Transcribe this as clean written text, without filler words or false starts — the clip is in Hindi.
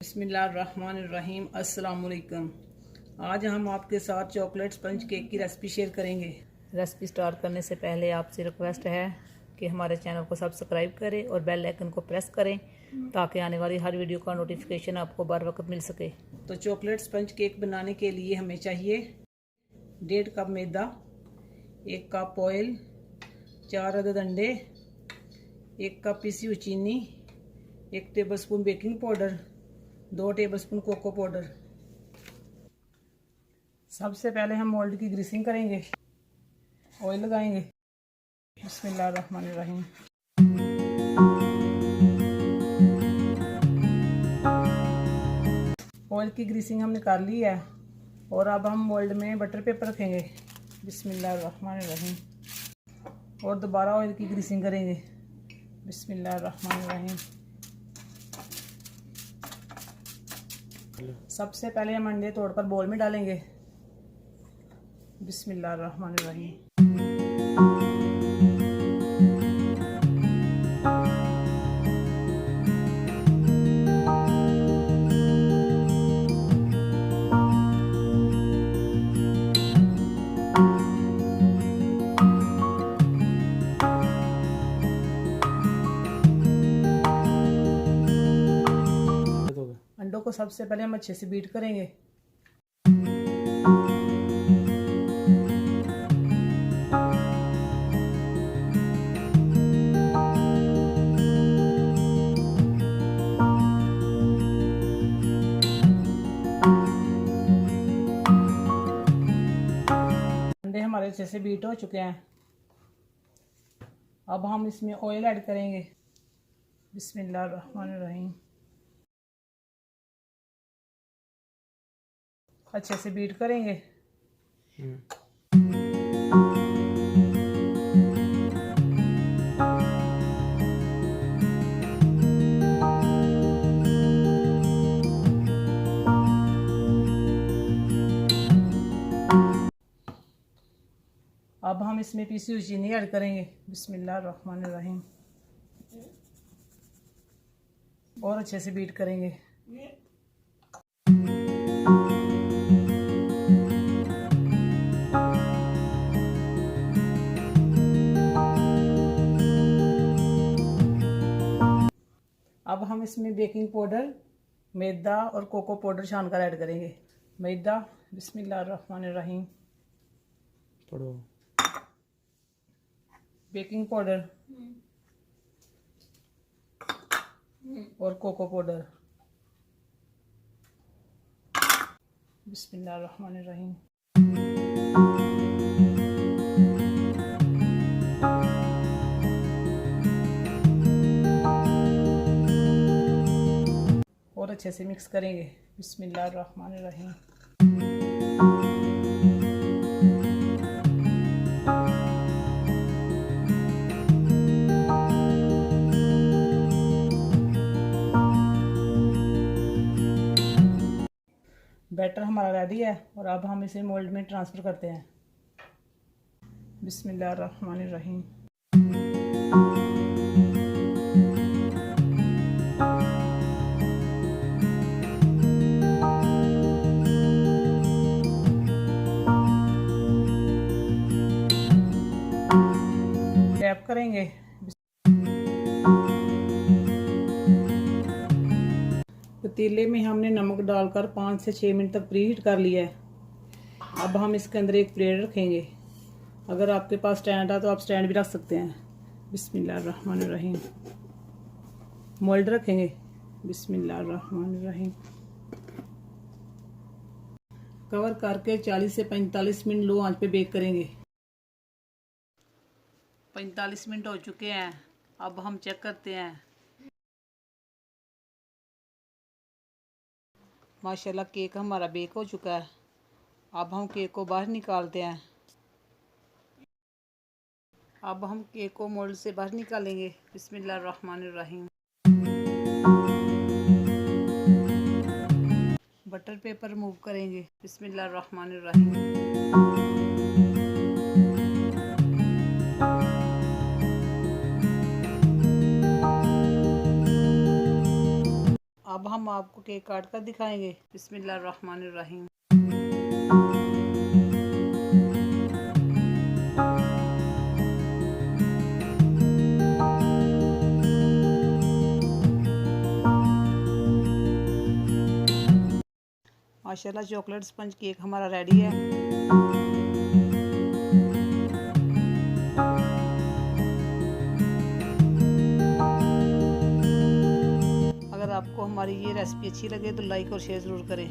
बिस्मिल्लाहिर्रहमानिर्रहीम। अस्सलाम वालेकुम। आज हम आपके साथ चॉकलेट स्पंज केक की रेसिपी शेयर करेंगे। रेसिपी स्टार्ट करने से पहले आपसे रिक्वेस्ट है कि हमारे चैनल को सब्सक्राइब करें और बेल आइकन को प्रेस करें ताकि आने वाली हर वीडियो का नोटिफिकेशन आपको बर वक्त मिल सके। तो चॉकलेट स्पंज केक बनाने के लिए हमें चाहिए 1.5 कप मैदा, 1 कप ऑयल, 4 अदद अंडे, 1 कप पिसी हुई चीनी, 1 tablespoon baking powder, 2 tablespoon cocoa powder. सबसे पहले हम मोल्ड की ग्रीसिंग करेंगे। ऑयल लगाएंगे। बिस्मिल्लाहिर्रहमानिर्रहीम। ऑयल की ग्रीसिंग हम निकाल ली है और अब हम मोल्ड में बटर पेपर रखेंगे। बिस्मिल्लाहिर्रहमानिर्रहीम। और दोबारा ऑयल की ग्रीसिंग करेंगे। बिस्मिल्लाहिर्रहमानिर्रहीम। सबसे पहले हम अंडे तोड़कर बोल में डालेंगे। बिस्मिल्लाहिर्रहमानिर्रहीम। अंडों को सबसे पहले हम अच्छे से बीट करेंगे। अंडे हमारे अच्छे से बीट हो चुके हैं। अब हम इसमें ऑयल ऐड करेंगे। बिस्मिल्लाहिर्रहमानिर्रहीम। अच्छे से बीट करेंगे। अब हम इसमें पीसी हुई चीनी ऐड करेंगे। बिस्मिल्लाहिर्रहमानिर्रहीम। और अच्छे से बीट करेंगे। अब हम इसमें बेकिंग पाउडर, मैदा और कोको पाउडर छानकर ऐड करेंगे। मैदा, बिस्मिल्लाहिर्रहमानिर्रहीम। पढ़ो। बेकिंग पाउडर और कोको पाउडर। बिस्मिल्लाहिर्रहमानिर्रहीम। और अच्छे से मिक्स करेंगे। बिस्मिल्लाहिर्रहमानिर्रहीम। बैटर हमारा रेडी है और अब हम इसे मोल्ड में ट्रांसफ़र करते हैं। बिस्मिल्लाहिर्रहमानिर्रहीम। टैप करेंगे। पतीले में हमने नमक डालकर 5 से 6 मिनट तक प्रीहीट कर लिया है। अब हम इसके अंदर एक प्लेट रखेंगे। अगर आपके पास स्टैंड है तो आप स्टैंड भी रख सकते हैं। बिस्मिल्लाहिर्रहमानिर्रहीम। मोल्ड रखेंगे। बिस्मिल्लाहिर्रहमानिर्रहीम। कवर करके 40 से 45 मिनट लो आंच पे बेक करेंगे। 45 मिनट हो चुके हैं। अब हम चेक करते हैं। माशाल्लाह केक हमारा बेक हो चुका है। अब हम केक को बाहर निकालते हैं। अब हम केक को मोल्ड से बाहर निकालेंगे। बिस्मिल्लाहिर्रहमानिर्रहीम। बटर पेपर रिमूव करेंगे। बिस्मिल्लाहिर्रहमानिर्रहीम। अब हम आपको केक काट कर दिखाएंगे। बिस्मिल्लाहिर्रहमानिर्रहीम। माशाल्लाह चॉकलेट स्पंज केक हमारा रेडी है। अगर आपको हमारी ये रेसिपी अच्छी लगे तो लाइक और शेयर ज़रूर करें।